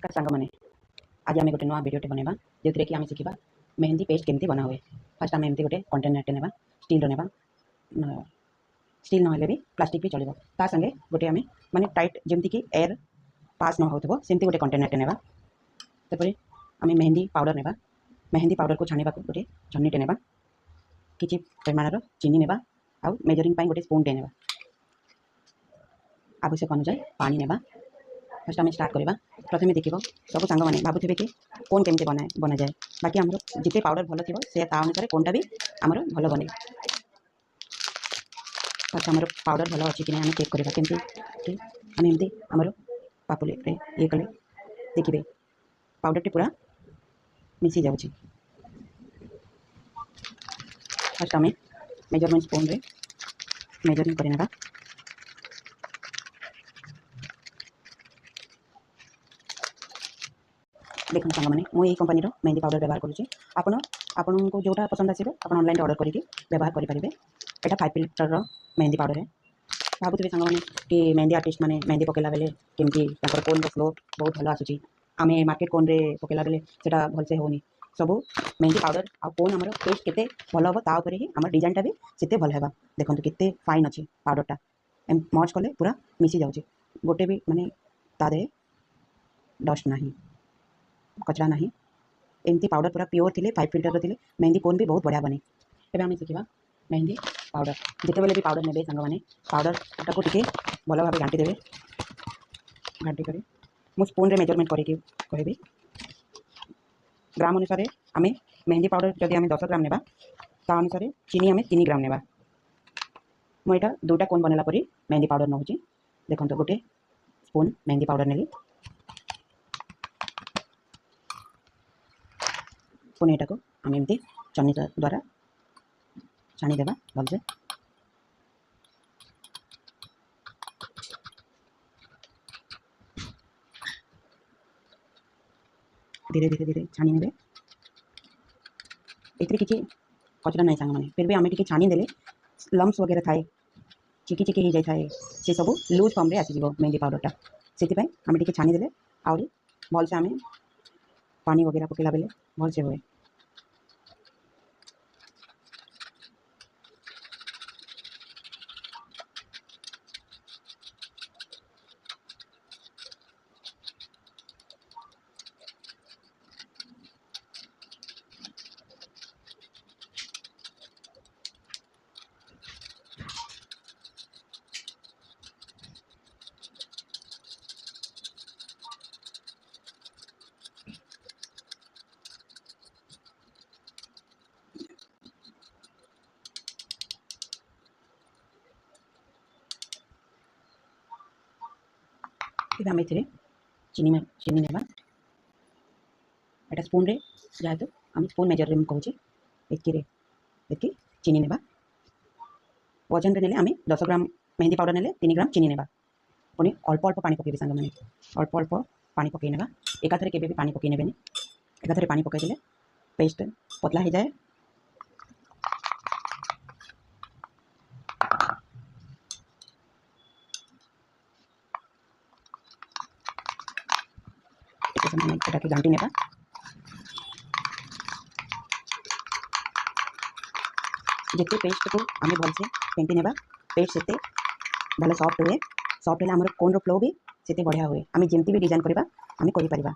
नमस्कार सांग मैंने आज आम गोटे नुआ भिडियोटे बनवा जो कि आम शिखा मेहंदी पेस्ट केमती बना हुए। फास्ट आम एमती गोटे कंटेनर ना स्टील ना स्टील ना भी प्लास्टिक भी चलो ता संगे गोटे आम माने टाइट जमती कि एयर पास न हो सेमती गोटे कंटेनर ना आम मेहंदी पाउडर ना मेहंदी पाउडर को छाणा गोटे छन्नीटे ना कि परिमाणर चीनी ना आउ मेजरिंग गोटे स्पूनटे ना आवश्यक अनुसार पानी ना। फर्स्ट आम स्टार्ट करवा प्रथम देख सब सांग मैंने भावुवे कि कौन केमती बना जाए बाकी आम जिते पाउडर भल थी से अनुसार कौनटा भी आमर भल बने। फर्स्ट आमर पाउडर भल अच्छी कि चेक करवा केमती कि आम एमती आमर पापुले ये कले देखिए पाउडर टी पूरा मिसी जाऊँ। फर्स्ट आम मेजरमेंट स्पून रे मेजरिंग करना देखो सांग मैंने मुझे कंपनी मेहंदी पाउडर व्यवहार करुँची आपन को जोटा पसंद आसो आप ऑनलाइन ऑर्डर करके व्यवहार करेंगे। यहाँ 5 लिटर मेहंदी पाउडर है। भावुवे सांग मैंने कि मेहंदी आर्टिस्ट मैंने मेहंदी पकेला बेले केमती कोन फ्लो बहुत भल आसूँ आम मार्केट कोन रे पकेला बेले से भलसे होनी सब मेहंदी पाउडर आ कोन आमर पेस्ट केते भल हम तापर ही आम डिजाइनटा भी से भल है। देखो केते फाइन अच्छी पाउडरटा मर्ज कले पूरा मिसी जाऊँगी गोटे भी माने तादे डस्ट ना कचरा ना एमती पाउडर पूरा प्योर थी 5 फिल्टर थे मेहंदी कोन भी बहुत बढ़िया बने। एवं आम शिखा मेहंदी पाउडर जिते भी पाउडर ने सांग मैंने पाउडर टाको टे भल भाव घाटी देवे घाटी कर मु स्पून रे मेजरमेंट करके कहबी ग्राम अनुसार आम मेहंदी पाउडर जदि आम 10 ग्राम नेबा ता अनुसार चीनी आम 3 ग्राम नेबा। मुझे दुटा कोन बनला परी मेहंदी पाउडर नौ देखो गोटे स्पून मेहंदी पाउडर नेली पुणी यहाँ को आम एमती चन्नी द्वारा छाणीदेवा भलसे धीरे धीरे धीरे छाणी ने किसी कचरा नहीं सांग मैंने फिर भी आम टी छाणी देले लम्स वगैरह थाए चिकी चिकी हो जाए से सब लूज फॉर्म रे आसीज मेहंदी पाउडरटा से आम टी छाणी देले आहरी भलसे आम पानी वगैरह पकेला बेले भलसे हुए। फिर आम ए चीनी नेबा एटा स्पून रे जेहेतु आम स्पून मेजरमेंट कहूँ एति चीनी नेबा वजन रे नेले आम 10 ग्राम मेहंदी पाउडर नेले 3 ग्राम चीनी नेबा पुणी अल्प अल्प पानी पकेबी सांग मैंने अल्प अल्प पानी पकई नेबा एकाथरे केबे भी पानी पकई नेबेनी एकाथरे पानी पकई देले पेस्ट पतला हो जाए। घाटी नेबा जिते पेस्ट को आम भलसे फेंटी नेबा पेस्ट से भले सफ्ट हुए सफ्ट है आम कोन फ्लो भी से बढ़िया हुए आम जमी भी डिजाइन करवा आम कर।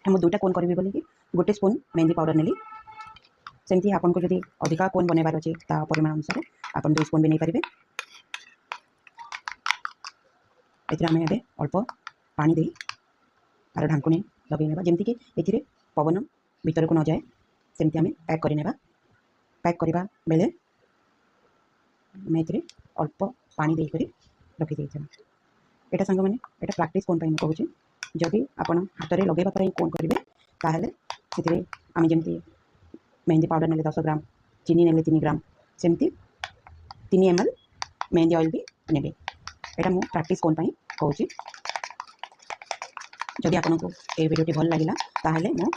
मुझे दुईटा कोन करी बोली गोटे स्पून मेहंदी पाउडर नेली सेमती आपन को जदि अधिका कोन बनवार अच्छे परिमाण अनुसार आप 2 स्पून भी नहीं पारे। आम ए अल्प पानी दे तार ढांकुणी लगे ना जमीक ये पवन भीतर को न जाए सेमती आम पैक कर पैक करवा बेले आम ए अल्प पानी देकर रखी देता। यहाँ सांग मैंने यहाँ प्राक्ट कौन कहूँ जदि आप हाथ में लगेगा कौन करेंगे ताहले से आम जमी मेहंदी पाउडर ने 10 ग्राम चीनी ने 3 ग्राम सेमती 3 ml मेहंदी ऑयल भी ने यहाँ मुझे प्राक्ट कौन कहूँ। जदि आपको ये वीडियो भल लगे ताहले मो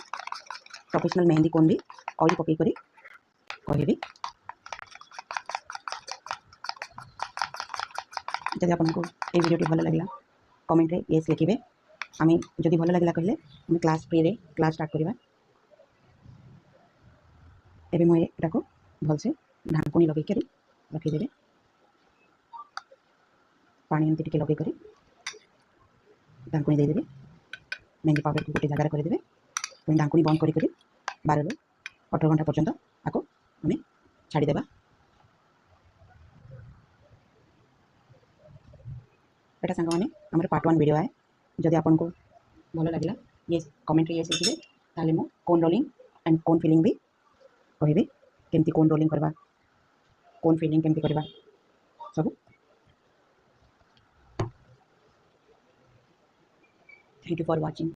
प्रोफेशनल मेहंदी कोन भी ऑयल पकई करी कहबी। जदि आपको ये वीडियो भल लगे कमेंट रे येस लिखिए। आम जदि भल लगे कहले आम क्लास फ्री रे क्लास स्टार्ट करवा। एबे मुझे एटा को भलसे ढांकुणी लगे कर रखीदेवे। पानी एमती टिके लगे कर ढांकुणी देदेवे। मेहंदी पाउडर को गोटे जगार करदेवे। पुणी ढांकुणी बंद करी 12 ରୁ 18 घंटा पर्यंत आपको आम छाड़देवा। एटा सांग मैंने आम पार्ट 1 वीडियो है। जदि आपको भल लगे ये कमेंट ये लिखे ताले मु कोन रोलिंग एंड कोन फिलिंग भी कहबी केमती कोन रोलिंग करवा कोन फिलिंग केमती करवा सब। Thank you for watching.